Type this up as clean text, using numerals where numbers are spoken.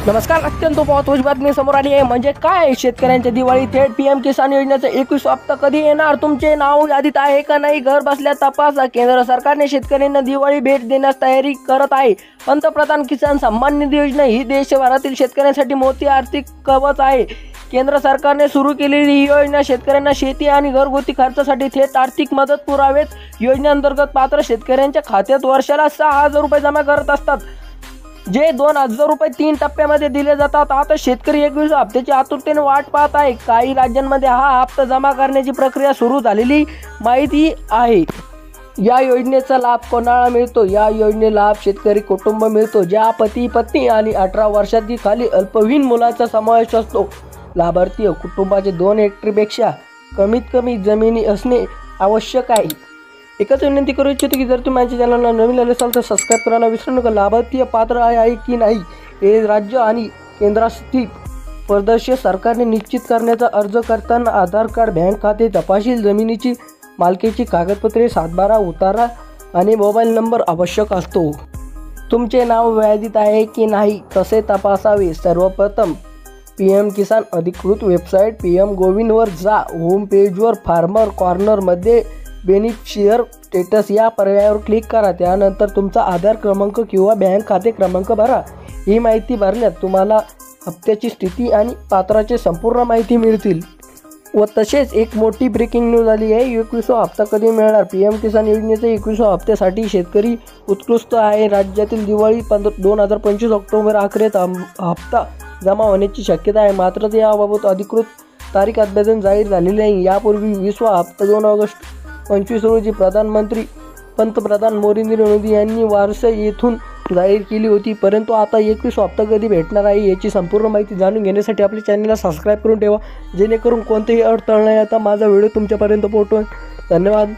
नमस्कार. अत्यंत महत्त्वाची बातमी समोर आली आहे. म्हणजे काय, शेतकऱ्यांच्या दिवाळी थेट पीएम किसान योजनेचा 21 हप्ता कधी येणार? तुमचे नाव यादीत आहे का नाही, घर बसल्या तपासा. केंद्र सरकारने शेतकऱ्यांना दिवाळी भेट देण्यास तयारी करत आहे. पंतप्रधान किसान सन्मान निधी योजना ही देशभरातील शेतकऱ्यांसाठी मोठी आर्थिक कवच आहे. केंद्र सरकारने सुरू केलेली ही योजना शेतकऱ्यांना शेती आणि घरगुती खर्चासाठी थेट आर्थिक मदत पुरावेत. योजनेअंतर्गत पात्र शेतकऱ्यांच्या खात्यात वर्षाला 6,000 रुपये जमा करत असतात, जे 2,000 रुपये 3 टप्प्यामध्ये दिले जातात. आता शेतकरी 21 हप्त्याची आतुरतेने वाट पाहत आहे. काही राज्यांमध्ये हा हप्ता जमा करण्याची प्रक्रिया सुरू झालेली माहिती आहे. या योजनेचा लाभ कोणाला मिळतो? या योजने लाभ शेतकरी कुटुंब मिळतो, ज्या पती पत्नी आणि 18 वर्षाची खाली अल्पवयीन मुलाचा समावेश असतो. लाभार्थी कुटुंबाचे 2 हेक्टरपेक्षा कमीत कमी जमिनी असणे आवश्यक आहे. एकच विनंती करू इच्छितो की जर तुम्ही माझ्या चॅनलला नवीन आले असाल तर सबस्क्राईब करायला विसरू नका. लाभार्थी पात्र आहे की नाही हे राज्य आणि केंद्रशासित प्रदेश सरकारने निश्चित करण्याचा अर्ज करताना आधार कार्ड, बँक खाते तपशील, जमिनीची मालकीची कागदपत्रे, 7/12 उतारा आणि मोबाईल नंबर आवश्यक असतो. तुमचे नाव यादीत आहे की नाही कसे तपासावे? सर्वप्रथम पीएम किसान अधिकृत वेबसाईट पीएम गोविंदवर जा. होम पेजवर फार्मर कॉर्नरमध्ये बेनिफिशियर स्टेटस या पर्यायावर क्लिक करा. त्यानंतर तुमचा आधार क्रमांक किंवा बँक खाते क्रमांक भरा. ही माहिती भरल्यात तुम्हाला हप्त्याची स्थिती आणि पात्राची संपूर्ण माहिती मिळतील. व तसेच एक मोठी ब्रेकिंग न्यूज आली आहे. 21 हप्ता कधी मिळणार? पीएम किसान योजनेच्या 21 हप्त्यासाठी शेतकरी उत्कृष्ट आहे. राज्यातील दिवाळी 2025 ऑक्टोबर अखेरीस हप्ता जमा होण्याची शक्यता आहे. मात्र याबाबत अधिकृत तारीख अद्याप जाहीर झालेली नाही. यापूर्वी 20 हप्ता 2 ऑगस्ट 25 रोजी पंतप्रधान नरेंद्र मोदी यांनी वाराणसी येथून जाहीर केली होती. परंतु आता 21 हप्ता कधी भेटणार आहे याची संपूर्ण माहिती जाणून घेण्यासाठी आपल्या चॅनलला सबस्क्राईब करून ठेवा, जेणेकरून कोणतेही अडथळा न येता माझा व्हिडिओ तुमच्यापर्यंत पोहोचेल. धन्यवाद.